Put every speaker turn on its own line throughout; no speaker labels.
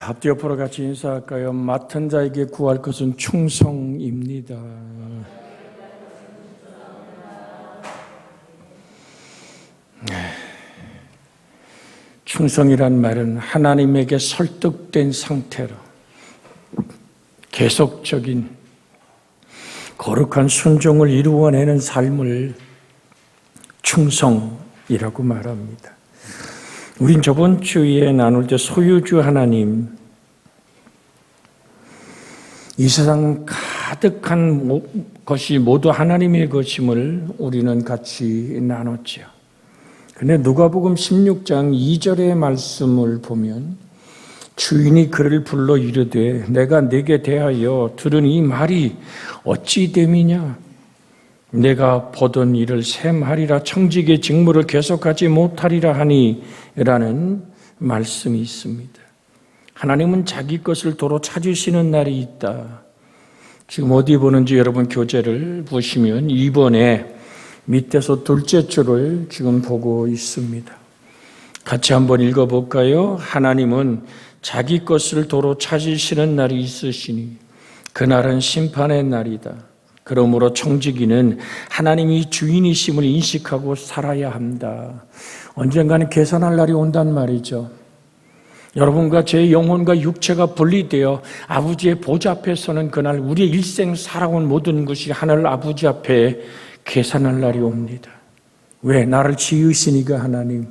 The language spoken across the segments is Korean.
앞뒤 옆으로 같이 인사할까요? 맡은 자에게 구할 것은 충성입니다. 충성이란 말은 하나님에게 설득된 상태로 계속적인 거룩한 순종을 이루어내는 삶을 충성이라고 말합니다. 우린 저번 주에 나눌 때 소유주 하나님, 이 세상 가득한 것이 모두 하나님의 것임을 우리는 같이 나눴죠. 근데 누가복음 16장 2절의 말씀을 보면 주인이 그를 불러 이르되 내가 네게 대하여 들은 이 말이 어찌 됨이냐? 내가 보던 일을 셈하리라 청직의 직무를 계속하지 못하리라 하니 라는 말씀이 있습니다. 하나님은 자기 것을 도로 찾으시는 날이 있다. 지금 어디 보는지 여러분 교재를 보시면 2번에 밑에서 둘째 줄을 지금 보고 있습니다. 같이 한번 읽어볼까요? 하나님은 자기 것을 도로 찾으시는 날이 있으시니 그날은 심판의 날이다. 그러므로 청지기는 하나님이 주인이심을 인식하고 살아야 한다. 언젠가는 계산할 날이 온단 말이죠. 여러분과 제 영혼과 육체가 분리되어 아버지의 보좌 앞에 서는 그날 우리의 일생 살아온 모든 것이 하늘 아버지 앞에 계산할 날이 옵니다. 왜? 나를 지으시니가 하나님,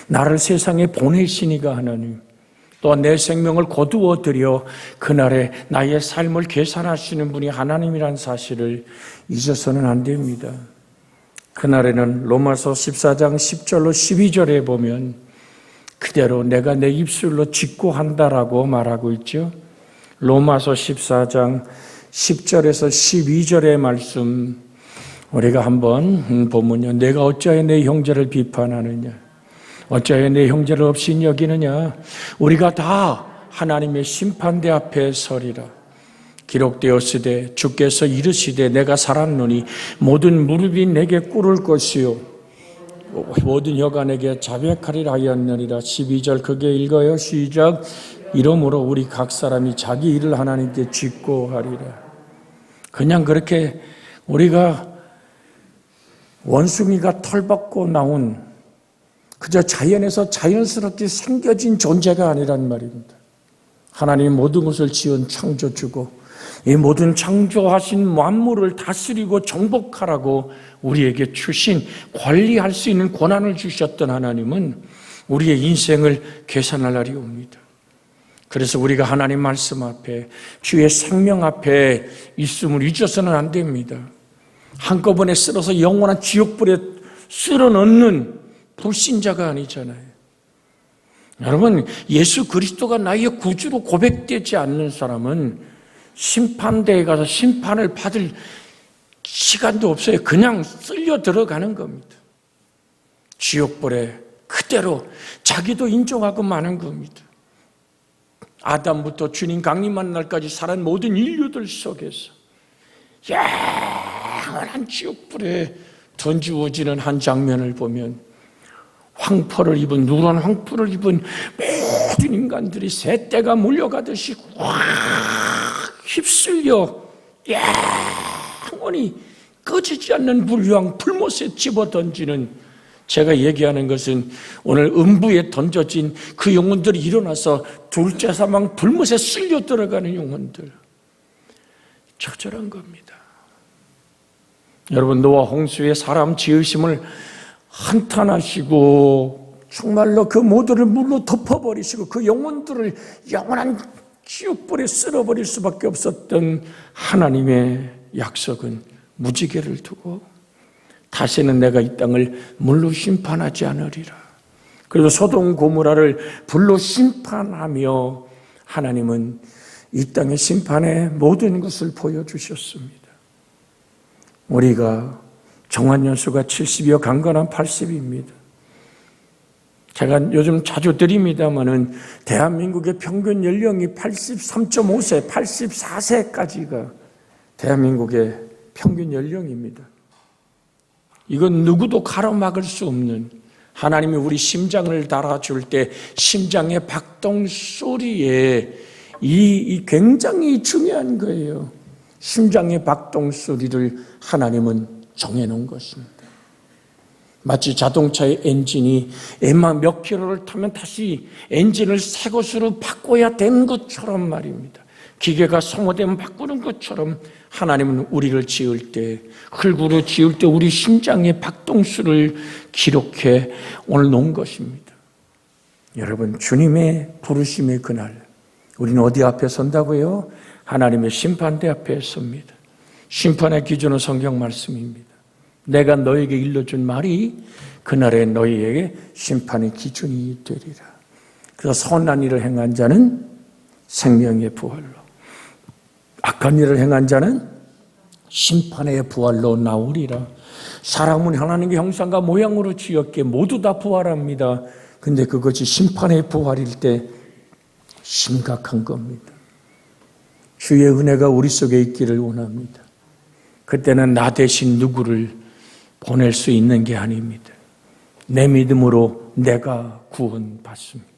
나를 세상에 보내시니가 하나님, 또 내 생명을 거두어 들여 그날에 나의 삶을 계산하시는 분이 하나님이란 사실을 잊어서는 안 됩니다. 그날에는 로마서 14장 10절로 12절에 보면 그대로 내가 내 입술로 직고한다라고 말하고 있죠. 로마서 14장 10절에서 12절의 말씀 우리가 한번 보면요. 내가 어찌하여 내 형제를 비판하느냐? 어찌하여 내 형제를 없이 여기느냐? 우리가 다 하나님의 심판대 앞에 서리라. 기록되었으되 주께서 이르시되 내가 살았노니 모든 무릎이 내게 꿇을 것이요 모든 혀가 내게 자백하리라 하였느니라. 12절 그게 읽어요. 시작. 이러므로 우리 각 사람이 자기 일을 하나님께 직고하리라. 그냥 그렇게 우리가 원숭이가 털받고 나온 그저 자연에서 자연스럽게 생겨진 존재가 아니란 말입니다. 하나님 모든 것을 지은 창조주고 이 모든 창조하신 만물을 다스리고 정복하라고 우리에게 주신 관리할 수 있는 권한을 주셨던 하나님은 우리의 인생을 계산할 날이 옵니다. 그래서 우리가 하나님 말씀 앞에 주의 생명 앞에 있음을 잊어서는 안 됩니다. 한꺼번에 쓸어서 영원한 지옥불에 쓸어 넣는 불신자가 아니잖아요. 여러분, 예수 그리스도가 나의 구주로 고백되지 않는 사람은 심판대에 가서 심판을 받을 시간도 없어요. 그냥 쓸려 들어가는 겁니다. 지옥불에 그대로 자기도 인정하고 마는 겁니다. 아담부터 주님 강림한 날까지 살은 모든 인류들 속에서 영원한 지옥불에 던지워지는 한 장면을 보면 황포를 입은 누런 황포를 입은 모든 인간들이 새떼가 몰려가듯이 확 휩쓸려 영원히 꺼지지 않는 불유황 불못에 집어던지는, 제가 얘기하는 것은 오늘 음부에 던져진 그 영혼들이 일어나서 둘째 사망 불못에 쓸려 들어가는 영혼들, 적절한 겁니다. 여러분, 노아 홍수의 사람 지으심을 한탄하시고 정말로 그 모두를 물로 덮어버리시고 그 영혼들을 영원한 지옥불에 쓸어버릴 수밖에 없었던 하나님의 약속은 무지개를 두고 다시는 내가 이 땅을 물로 심판하지 않으리라. 그래서 소돔 고모라를 불로 심판하며 하나님은 이 땅의 심판의 모든 것을 보여주셨습니다. 우리가 정환연수가 70이요 강건한 80입니다. 제가 요즘 자주 드립니다마는 대한민국의 평균 연령이 83.5세, 84세까지가 대한민국의 평균 연령입니다. 이건 누구도 가로막을 수 없는 하나님이 우리 심장을 달아줄 때 심장의 박동 소리에 이 굉장히 중요한 거예요. 심장의 박동 소리를 하나님은 정해놓은 것입니다. 마치 자동차의 엔진이 몇 킬로를 타면 다시 엔진을 새 것으로 바꿔야 되는 것처럼 말입니다. 기계가 소모되면 바꾸는 것처럼 하나님은 우리를 지을 때, 흙으로 지을 때 우리 심장의 박동수를 기록해 놓은 것입니다. 여러분, 주님의 부르심의 그날, 우리는 어디 앞에 선다고요? 하나님의 심판대 앞에 섭니다. 심판의 기준은 성경 말씀입니다. 내가 너에게 일러준 말이 그날에 너희에게 심판의 기준이 되리라. 그래서 선한 일을 행한 자는 생명의 부활로, 악한 일을 행한 자는 심판의 부활로 나오리라. 사람은 하나님의 형상과 모양으로 지었기에 모두 다 부활합니다. 근데 그것이 심판의 부활일 때 심각한 겁니다. 주의 은혜가 우리 속에 있기를 원합니다. 그때는 나 대신 누구를 보낼 수 있는 게 아닙니다. 내 믿음으로 내가 구원받습니다.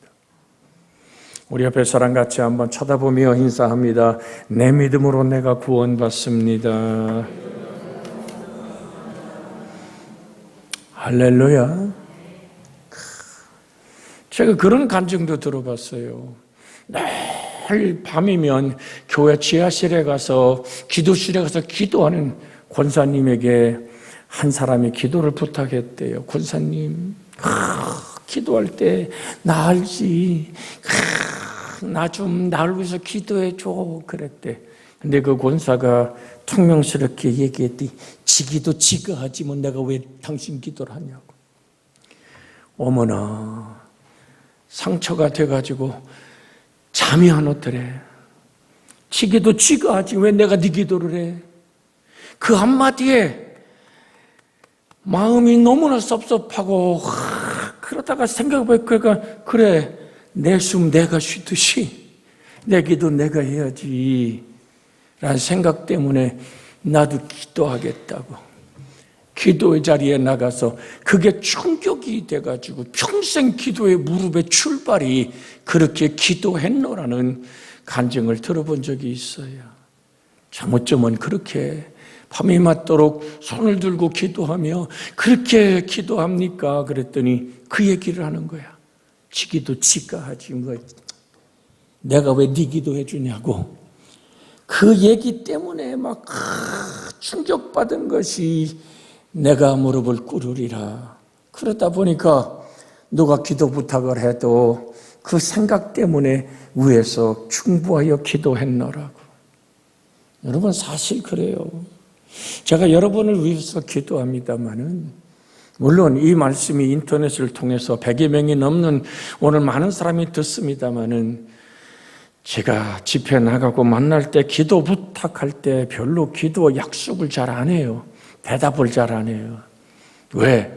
우리 옆에 사람 같이 한번 쳐다보며 인사합니다. 내 믿음으로 내가 구원받습니다. 할렐루야. 제가 그런 간증도 들어봤어요. 늘 밤이면 교회 지하실에 가서 기도실에 가서 기도하는 권사님에게 한 사람이 기도를 부탁했대요. 권사님, 기도할 때 나 알지? 나 좀 나를 위해서 기도해 줘 그랬대. 근데 그 권사가 퉁명스럽게 얘기했더니 지기도 지가 하지 뭐 내가 왜 당신 기도를 하냐고. 어머나, 상처가 돼가지고 잠이 안 오더래. 지기도 지가 하지 왜 내가 네 기도를 해. 그 한마디에 마음이 너무나 섭섭하고 그러다가 생각해보니까 그래, 내 숨 내가 쉬듯이 내 기도 내가 해야지 라는 생각 때문에 나도 기도하겠다고 기도의 자리에 나가서 그게 충격이 돼가지고 평생 기도의 무릎의 출발이 그렇게 기도했노라는 간증을 들어본 적이 있어요. 잘못점은 그렇게 밤이 맞도록 손을 들고 기도하며 그렇게 기도합니까? 그랬더니 그 얘기를 하는 거야. 지기도 지가 하지 뭐 내가 왜 네 기도해 주냐고. 그 얘기 때문에 막 충격받은 것이 내가 무릎을 꿇으리라. 그러다 보니까 누가 기도 부탁을 해도 그 생각 때문에 위에서 충부하여 기도했노라고. 여러분, 사실 그래요. 제가 여러분을 위해서 기도합니다마는 물론 이 말씀이 인터넷을 통해서 100여 명이 넘는 오늘 많은 사람이 듣습니다마는 제가 집회 나가고 만날 때 기도 부탁할 때 별로 기도 약속을 잘 안 해요. 대답을 잘 안 해요. 왜?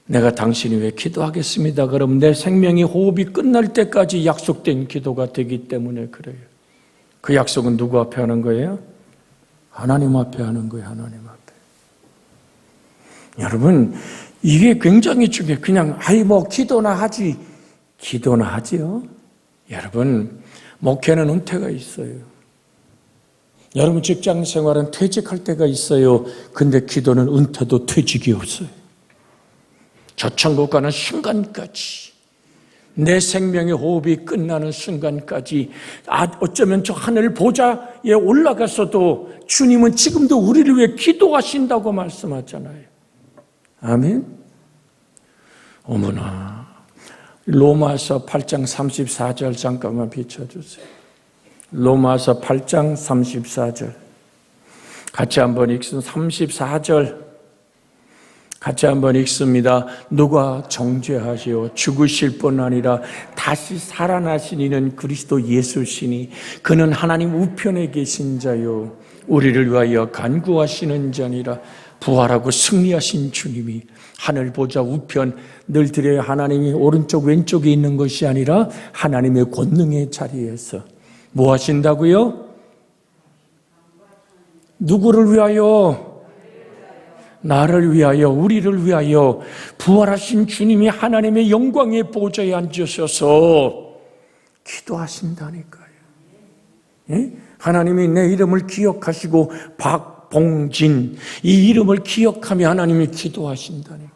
내가 당신이 왜 기도하겠습니다. 그럼 내 생명의 호흡이 끝날 때까지 약속된 기도가 되기 때문에 그래요. 그 약속은 누구 앞에 하는 거예요? 하나님 앞에 하는 거예요. 하나님 앞에. 여러분, 이게 굉장히 중요해요. 그냥 뭐 기도나 하지. 기도나 하지요. 여러분, 목회는 은퇴가 있어요. 여러분, 직장 생활은 퇴직할 때가 있어요. 근데 기도는 은퇴도 퇴직이 없어요. 저 천국 가는 순간까지, 내 생명의 호흡이 끝나는 순간까지, 어쩌면 저 하늘 보좌에 올라가서도 주님은 지금도 우리를 위해 기도하신다고 말씀하잖아요. 아멘. 어머나, 로마서 8장 34절 잠깐만 비춰주세요. 로마서 8장 34절 같이 한번 읽습니다. 34절 같이 한번 읽습니다. 누가 정죄하시오 죽으실 뿐 아니라 다시 살아나신 이는 그리스도 예수시니 그는 하나님 우편에 계신 자요 우리를 위하여 간구하시는 자니라. 부활하고 승리하신 주님이 하늘 보좌 우편, 늘 드려야 하나님이 오른쪽 왼쪽에 있는 것이 아니라 하나님의 권능의 자리에서 뭐 하신다고요? 누구를 위하여? 나를 위하여, 우리를 위하여 부활하신 주님이 하나님의 영광의 보좌에 앉으셔서 기도하신다니까요. 예? 하나님이 내 이름을 기억하시고 박봉진, 이 이름을 기억하며 하나님이 기도하신다니까요.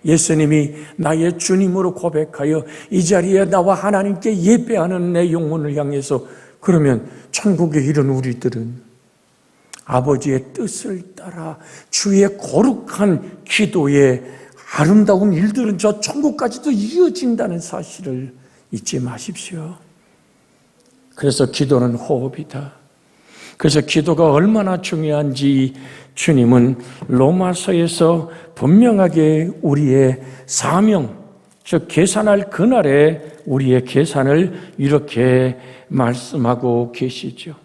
예수님이 나의 주님으로 고백하여 이 자리에 나와 하나님께 예배하는 내 영혼을 향해서, 그러면 천국에 이른 우리들은 아버지의 뜻을 따라 주의 거룩한 기도의 아름다운 일들은 저 천국까지도 이어진다는 사실을 잊지 마십시오. 그래서 기도는 호흡이다. 그래서 기도가 얼마나 중요한지 주님은 로마서에서 분명하게 우리의 사명, 즉 계산할 그날에 우리의 계산을 이렇게 말씀하고 계시죠.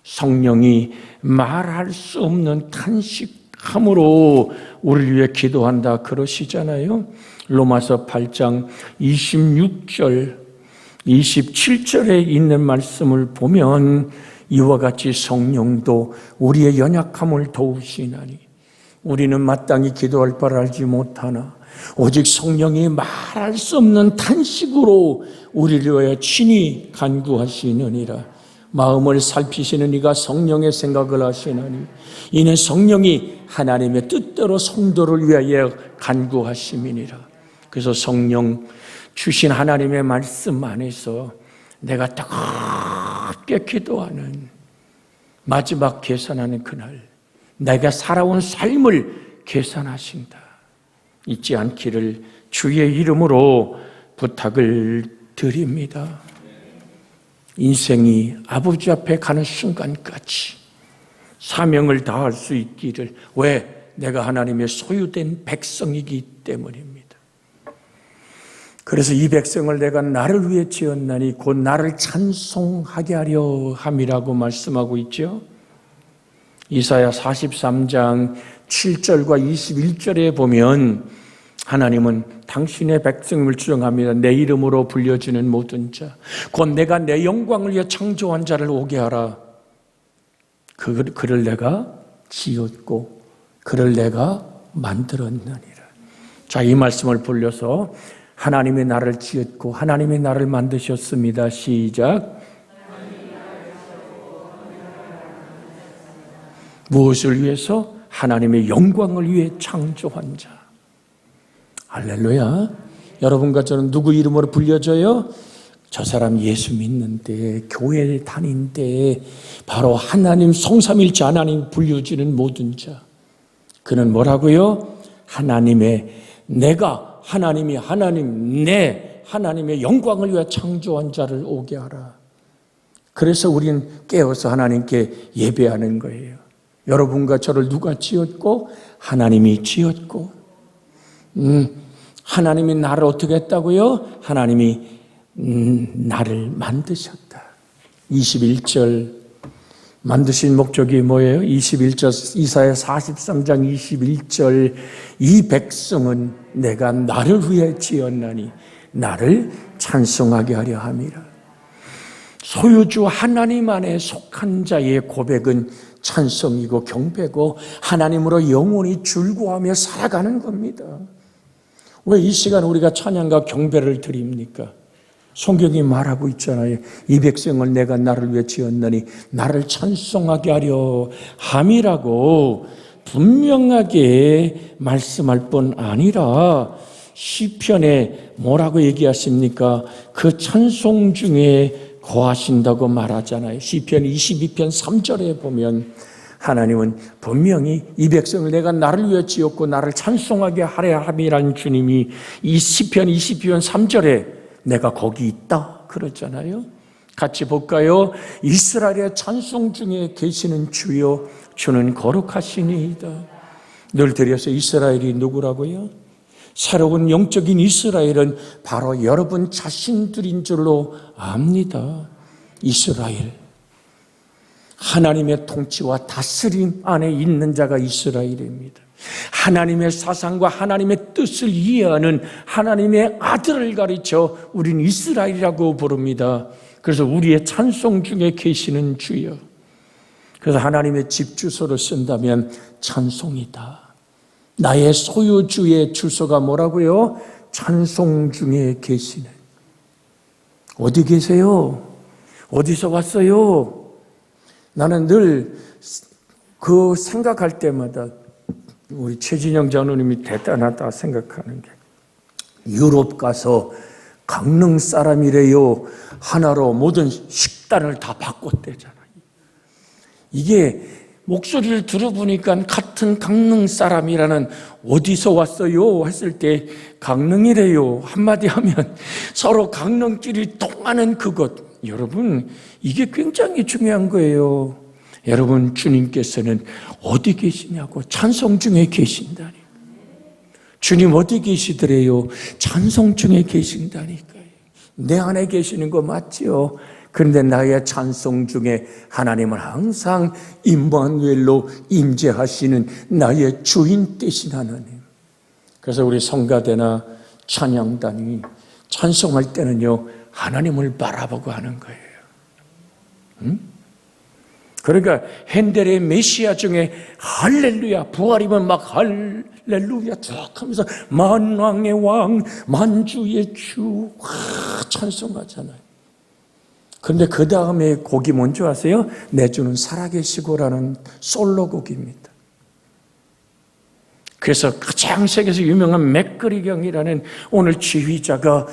성령이 말할 수 없는 탄식함으로 우리를 위해 기도한다 그러시잖아요. 로마서 8장 26절, 27절에 있는 말씀을 보면 이와 같이 성령도 우리의 연약함을 도우시나니 우리는 마땅히 기도할 바를 알지 못하나 오직 성령이 말할 수 없는 탄식으로 우리를 위하여 친히 간구하시느니라. 마음을 살피시는 이가 성령의 생각을 하시나니 이는 성령이 하나님의 뜻대로 성도를 위하여 간구하심이니라. 그래서 성령 주신 하나님의 말씀 안에서 내가 뜨겁게 기도하는 마지막 계산하는 그날, 내가 살아온 삶을 계산하신다. 잊지 않기를 주의 이름으로 부탁을 드립니다. 인생이 아버지 앞에 가는 순간까지 사명을 다할 수 있기를. 왜? 내가 하나님의 소유된 백성이기 때문입니다. 그래서 이 백성을 내가 나를 위해 지었나니 곧 나를 찬송하게 하려 함이라고 말씀하고 있죠. 이사야 43장 7절과 21절에 보면 하나님은 당신의 백성을 주장합니다. 내 이름으로 불려지는 모든 자, 곧 내가 내 영광을 위해 창조한 자를 오게 하라. 그를 내가 지었고 그를 내가 만들었느니라. 자, 이 말씀을 불려서 하나님이 나를 지었고 하나님이 나를 만드셨습니다. 시작. 무엇을 위해서? 하나님의 영광을 위해 창조한 자. 할렐루야. 여러분과 저는 누구 이름으로 불려져요? 저 사람 예수 믿는데, 교회 다닌데, 바로 하나님 성삼일체 하나님 불려지는 모든 자. 그는 뭐라고요? 하나님의, 내가 하나님이 하나님, 내 하나님의 영광을 위해 창조한 자를 오게 하라. 그래서 우리는 깨어서 하나님께 예배하는 거예요. 여러분과 저를 누가 지었고? 하나님이 지었고. 하나님이 나를 어떻게 했다고요? 하나님이 나를 만드셨다. 21절 만드신 목적이 뭐예요? 21절 이사야 43장 21절 이 백성은 내가 나를 위해 지었나니 나를 찬송하게 하려 함이라. 소유주 하나님 안에 속한 자의 고백은 찬송이고 경배고 하나님으로 영원히 즐거워하며 살아가는 겁니다. 왜 이 시간 우리가 찬양과 경배를 드립니까? 성경이 말하고 있잖아요. 이 백성을 내가 나를 위해 지었느니 나를 찬송하게 하려 함이라고 분명하게 말씀할 뿐 아니라 시편에 뭐라고 얘기하십니까? 그 찬송 중에 거하신다고 말하잖아요. 시편 22편 3절에 보면 하나님은 분명히 이 백성을 내가 나를 위해 지었고 나를 찬송하게 하려 함이라는 주님이 이 시편 22편 3절에 내가 거기 있다 그러잖아요. 같이 볼까요? 이스라엘의 찬송 중에 계시는 주여 주는 거룩하시니이다. 늘 드려서 이스라엘이 누구라고요? 새로운 영적인 이스라엘은 바로 여러분 자신들인 줄로 압니다. 이스라엘, 하나님의 통치와 다스림 안에 있는 자가 이스라엘입니다. 하나님의 사상과 하나님의 뜻을 이해하는 하나님의 아들을 가르쳐 우린 이스라엘이라고 부릅니다. 그래서 우리의 찬송 중에 계시는 주여. 그래서 하나님의 집 주소를 쓴다면 찬송이다. 나의 소유주의 주소가 뭐라고요? 찬송 중에 계시네. 어디 계세요? 어디서 왔어요? 나는 늘 그 생각할 때마다 우리 최진영 장로님이 대단하다 생각하는 게, 유럽 가서 강릉 사람이래요 하나로 모든 식단을 다 바꿨대잖아요. 이게 목소리를 들어보니까 같은 강릉 사람이라는, 어디서 왔어요 했을 때 강릉이래요 한마디 하면 서로 강릉끼리 통하는 그것. 여러분, 이게 굉장히 중요한 거예요. 여러분, 주님께서는 어디 계시냐고? 찬송 중에 계신다니. 주님 어디 계시더래요? 찬송 중에 계신다니까요. 내 안에 계시는 거 맞지요? 그런데 나의 찬송 중에 하나님은 항상 임마누엘로 임재하시는 나의 주인 되신 하나님. 그래서 우리 성가대나 찬양단이 찬송할 때는요, 하나님을 바라보고 하는 거예요. 응? 그러니까 핸델의 메시아 중에 할렐루야, 부활이면 막 할렐루야 쭉 하면서 만왕의 왕, 만주의 주 찬송하잖아요. 그런데 그 다음에 곡이 뭔지 아세요? 내 주는 살아계시고라는 솔로곡입니다. 그래서 가장 세계에서 유명한 맥그리경이라는 오늘 지휘자가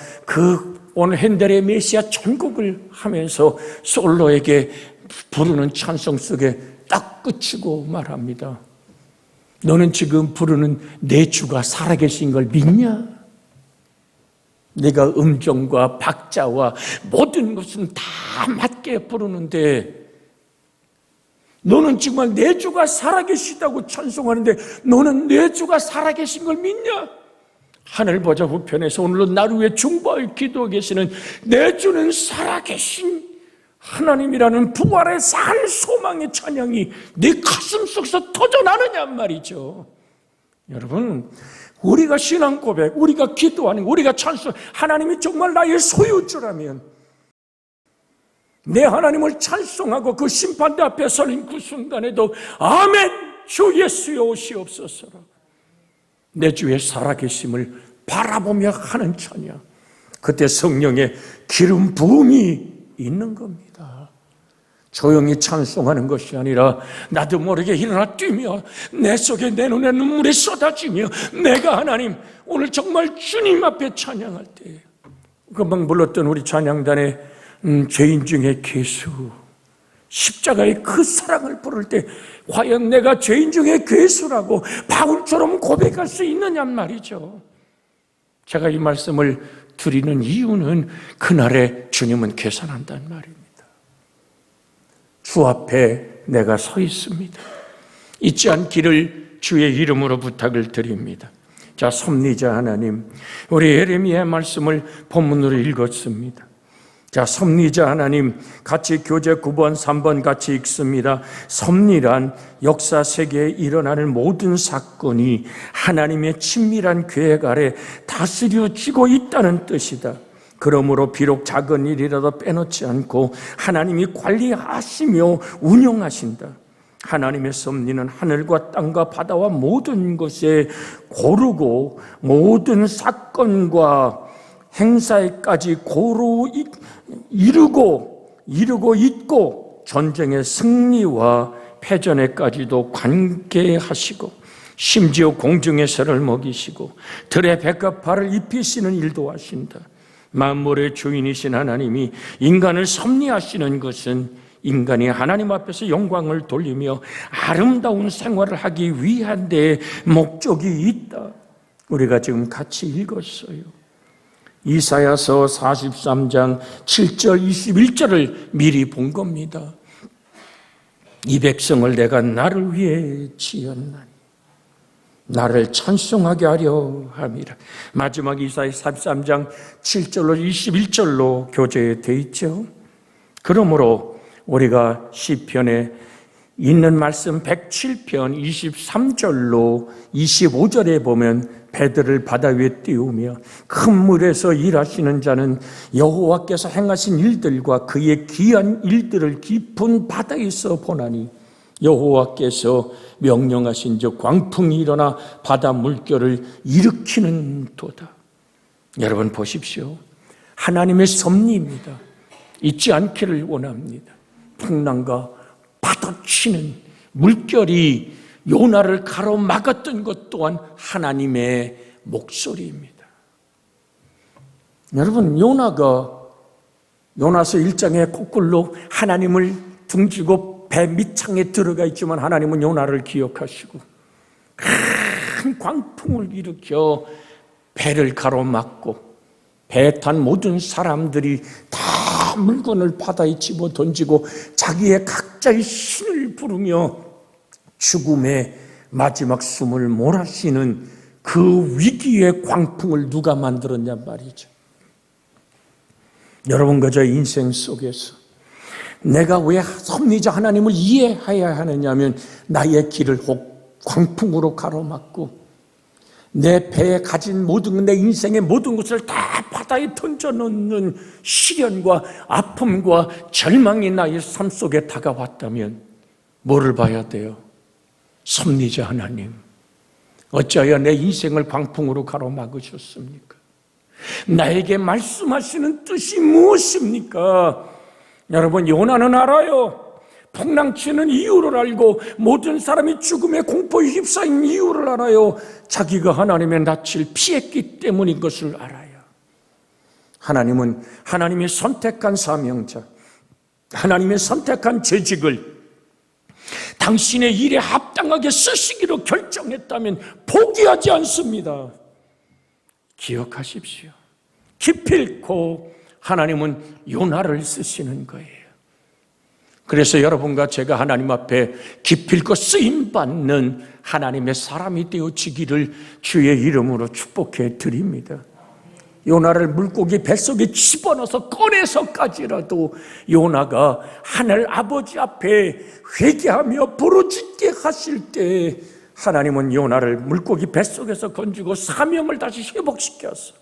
오늘 핸델의 메시아 전곡을 하면서 솔로에게 부르는 찬송 속에 딱 끝이고 말합니다. 너는 지금 부르는 내 주가 살아계신 걸 믿냐? 내가 음정과 박자와 모든 것은 다 맞게 부르는데 너는 정말 내 주가 살아계시다고 찬송하는데 너는 내 주가 살아계신 걸 믿냐? 하늘 보좌 우편에서 오늘도 나를 위해 중보할 기도하고 계시는 내 주는 살아계신 하나님이라는 부활의 산 소망의 찬양이 네 가슴 속에서 터져나느냐 말이죠. 여러분, 우리가 신앙 고백, 우리가 기도하는, 우리가 찬송, 하나님이 정말 나의 소유주라면 내 하나님을 찬송하고 그 심판대 앞에 서는 그 순간에도 아멘, 주 예수여 오시옵소서라, 내 주의 살아계심을 바라보며 하는 찬양, 그때 성령의 기름 부음이 있는 겁니다. 조용히 찬송하는 것이 아니라 나도 모르게 일어나 뛰며 내 속에 내 눈에 눈물이 쏟아지며 내가 하나님 오늘 정말 주님 앞에 찬양할 때, 금방 불렀던 우리 찬양단의 죄인 중에 괴수, 십자가의 그 사랑을 부를 때 과연 내가 죄인 중에 괴수라고 바울처럼 고백할 수 있느냐 말이죠. 제가 이 말씀을 드리는 이유는 그날에 주님은 계산한다는 말입니다. 주 앞에 내가 서 있습니다. 잊지 않기를 주의 이름으로 부탁을 드립니다. 자, 섭리자 하나님, 우리 예레미야의 말씀을 본문으로 읽었습니다. 자, 섭리자 하나님, 같이 교재 9번, 3번 같이 읽습니다. 섭리란 역사 세계에 일어나는 모든 사건이 하나님의 친밀한 계획 아래 다스려지고 있다는 뜻이다. 그러므로 비록 작은 일이라도 빼놓지 않고 하나님이 관리하시며 운영하신다. 하나님의 섭리는 하늘과 땅과 바다와 모든 것에 고르고 모든 사건과 행사에까지 고루 이루고 있고 전쟁의 승리와 패전에까지도 관계하시고 심지어 공중의 새를 먹이시고 들의 백합화를 입히시는 일도 하신다. 만물의 주인이신 하나님이 인간을 섭리하시는 것은 인간이 하나님 앞에서 영광을 돌리며 아름다운 생활을 하기 위한 데 목적이 있다. 우리가 지금 같이 읽었어요. 이사야서 43장 7절 21절을 미리 본 겁니다. 이 백성을 내가 나를 위해 지었나니 나를 찬송하게 하려 함이라. 마지막 이사야 43장 7절로 21절로 교재에 있죠. 그러므로 우리가 시편에 있는 말씀 107편 23절로 25절에 보면 배들을 바다 위에 띄우며 큰 물에서 일하시는 자는 여호와께서 행하신 일들과 그의 기한 일들을 깊은 바다에서 보나니 여호와께서 명령하신즉 광풍이 일어나 바다 물결을 일으키는 도다. 여러분 보십시오. 하나님의 섭리입니다. 잊지 않기를 원합니다. 풍랑과 파도치는 물결이 요나를 가로막았던 것 또한 하나님의 목소리입니다. 여러분, 요나서 1장의 코꼴로 하나님을 등지고 배 밑창에 들어가 있지만 하나님은 요나를 기억하시고 큰 광풍을 일으켜 배를 가로막고 배 탄 모든 사람들이 다 물건을 바다에 집어 던지고 자기의 각자의 신을 부르며 죽음의 마지막 숨을 몰아쉬는 그 위기의 광풍을 누가 만들었냐 말이죠. 여러분과 저의 인생 속에서 내가 왜 섭리자 하나님을 이해해야 하느냐면 나의 길을 혹 광풍으로 가로막고 내 배에 가진 모든, 내 인생의 모든 것을 다 바다에 던져놓는 시련과 아픔과 절망이 나의 삶 속에 다가왔다면 뭐를 봐야 돼요? 섭리자 하나님, 어찌하여 내 인생을 광풍으로 가로막으셨습니까? 나에게 말씀하시는 뜻이 무엇입니까? 여러분, 요나는 알아요. 풍랑치는 이유를 알고 모든 사람이 죽음의 공포에 휩싸인 이유를 알아요. 자기가 하나님의 낯을 피했기 때문인 것을 알아요. 하나님은 하나님의 선택한 사명자, 하나님의 선택한 재직을 당신의 일에 합당하게 쓰시기로 결정했다면 포기하지 않습니다. 기억하십시오. 기필코 하나님은 요나를 쓰시는 거예요. 그래서 여러분과 제가 하나님 앞에 기필코 쓰임받는 하나님의 사람이 되어지기를 주의 이름으로 축복해 드립니다. 요나를 물고기 뱃속에 집어넣어서 꺼내서까지라도 요나가 하늘 아버지 앞에 회개하며 부르짖게 하실 때 하나님은 요나를 물고기 뱃속에서 건지고 사명을 다시 회복시켰어.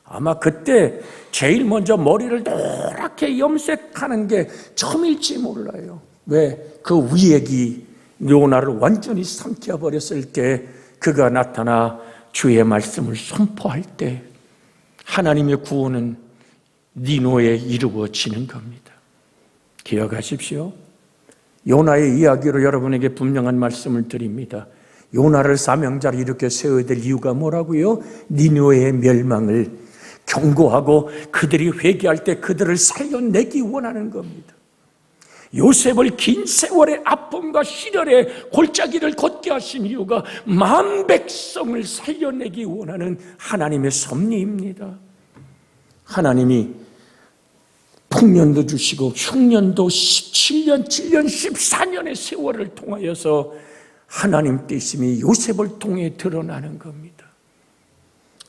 아마 그때 제일 먼저 머리를 노랗게 염색하는 게 처음일지 몰라요. 왜? 그 위액이 요나를 완전히 삼켜버렸을 때 그가 나타나 주의 말씀을 선포할 때 하나님의 구원은 니느웨에 이루어지는 겁니다. 기억하십시오. 요나의 이야기로 여러분에게 분명한 말씀을 드립니다. 요나를 사명자로 이렇게 세워야 될 이유가 뭐라고요? 니느웨의 멸망을 경고하고 그들이 회개할 때 그들을 살려내기 원하는 겁니다. 요셉을 긴 세월의 아픔과 시련의 골짜기를 걷게 하신 이유가 만 백성을 살려내기 원하는 하나님의 섭리입니다. 하나님이 풍년도 주시고 흉년도 17년, 7년, 14년의 세월을 통하여서 하나님 뜻임이 요셉을 통해 드러나는 겁니다.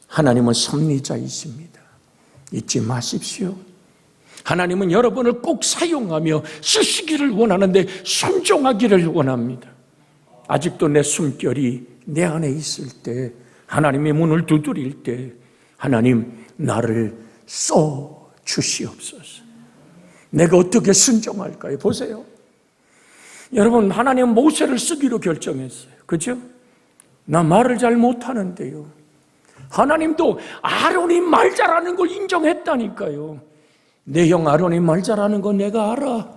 하나님은 섭리자이십니다. 잊지 마십시오. 하나님은 여러분을 꼭 사용하며 쓰시기를 원하는데 순종하기를 원합니다. 아직도 내 숨결이 내 안에 있을 때, 하나님의 문을 두드릴 때 하나님 나를 써 주시옵소서. 내가 어떻게 순종할까요? 보세요. 여러분, 하나님은 모세를 쓰기로 결정했어요. 그죠? 나 말을 잘 못하는데요. 하나님도 아론이 말 잘하는 걸 인정했다니까요. 내 형 아론이 말 잘하는 거 내가 알아.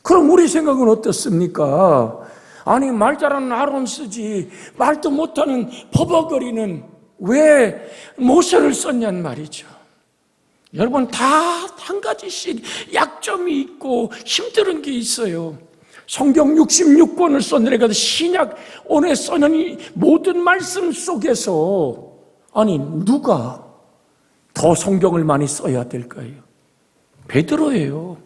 그럼 우리 생각은 어떻습니까? 아니, 말 잘하는 아론 쓰지 말도 못하는 버벅거리는 왜 모세를 썼냔 말이죠. 여러분, 다 한 가지씩 약점이 있고 힘든 게 있어요. 성경 66권을 써내려가도 신약 오늘 써는 이 모든 말씀 속에서 아니 누가 더 성경을 많이 써야 될까요? 베드로예요.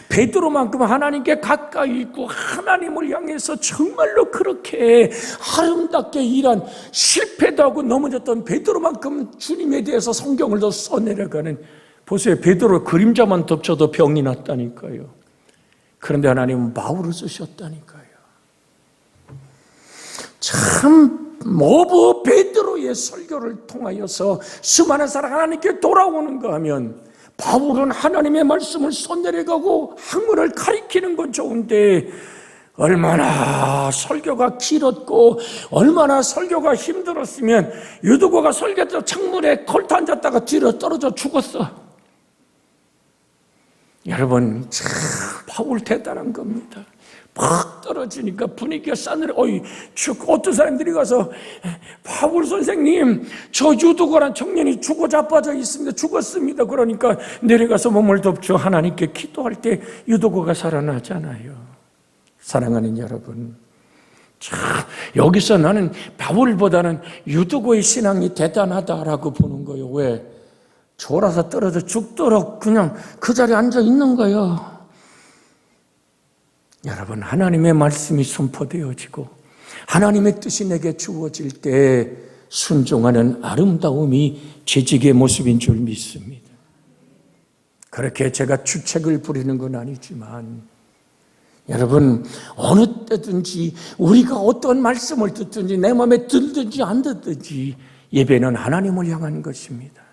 베드로만큼 하나님께 가까이 있고 하나님을 향해서 정말로 그렇게 아름답게 일한 실패도 하고 넘어졌던 베드로만큼 주님에 대해서 성경을 더 써내려가는, 보세요. 베드로 그림자만 덮쳐도 병이 났다니까요. 그런데 하나님은 바울을 쓰셨다니까요. 참 모부 베드로의 설교를 통하여서 수많은 사람 하나님께 돌아오는가 하면 바울은 하나님의 말씀을 써내려가고 학문을 가리키는 건 좋은데 얼마나 설교가 길었고 얼마나 설교가 힘들었으면 유두고가 설교도 창문에 걸터 앉았다가 뒤로 떨어져 죽었어. 여러분, 참 바울 대단한 겁니다. 팍 떨어지니까 분위기가 싸늘해. 어떤 사람들이 가서 바울 선생님, 저 유두고란 청년이 죽어 자빠져 있습니다. 죽었습니다. 그러니까 내려가서 몸을 덮쳐 하나님께 기도할 때 유두고가 살아나잖아요. 사랑하는 여러분, 참 여기서 나는 바울보다는 유두고의 신앙이 대단하다라고 보는 거예요. 왜? 졸아서 떨어져 죽도록 그냥 그 자리에 앉아 있는 거예요. 여러분, 하나님의 말씀이 선포되어지고 하나님의 뜻이 내게 주어질 때 순종하는 아름다움이 재직의 모습인 줄 믿습니다. 그렇게 제가 주책을 부리는 건 아니지만 여러분, 어느 때든지 우리가 어떤 말씀을 듣든지 내 마음에 들든지 안 듣든지 예배는 하나님을 향한 것입니다.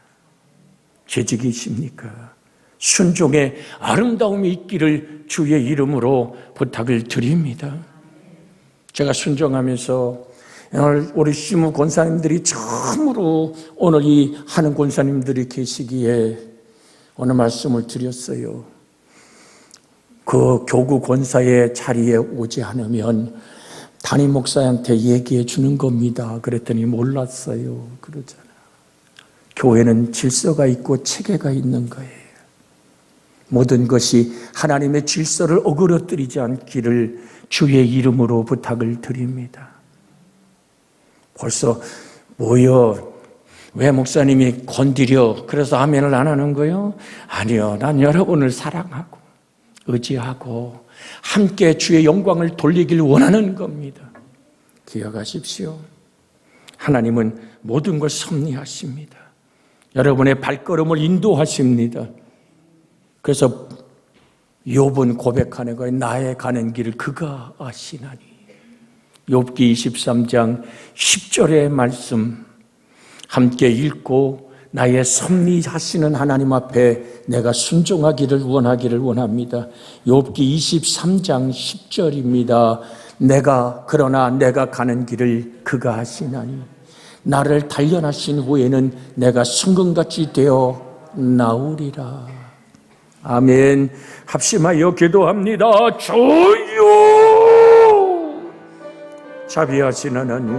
재직이십니까? 순종의 아름다움이 있기를 주의 이름으로 부탁을 드립니다. 제가 순종하면서 우리 시무 권사님들이 처음으로 오늘 이 하는 권사님들이 계시기에 오늘 말씀을 드렸어요. 그 교구 권사의 자리에 오지 않으면 담임 목사한테 얘기해 주는 겁니다. 그랬더니 몰랐어요. 그러잖아요. 교회는 질서가 있고 체계가 있는 거예요. 모든 것이 하나님의 질서를 어그러뜨리지 않기를 주의 이름으로 부탁을 드립니다. 벌써 뭐요? 왜 목사님이 건드려? 그래서 아멘을 안 하는 거요? 아니요. 난 여러분을 사랑하고 의지하고 함께 주의 영광을 돌리길 원하는 겁니다. 기억하십시오. 하나님은 모든 걸 섭리하십니다. 여러분의 발걸음을 인도하십니다. 그래서 욥은 고백하는 거예요. 나의 가는 길을 그가 아시나니. 욥기 23장 10절의 말씀 함께 읽고 나의 섭리하시는 하나님 앞에 내가 순종하기를 원합니다. 욥기 23장 10절입니다. 그러나 내가 가는 길을 그가 아시나니 나를 단련하신 후에는 내가 순금같이 되어 나오리라. 아멘. 합심하여 기도합니다. 주여, 자비하신 하나님,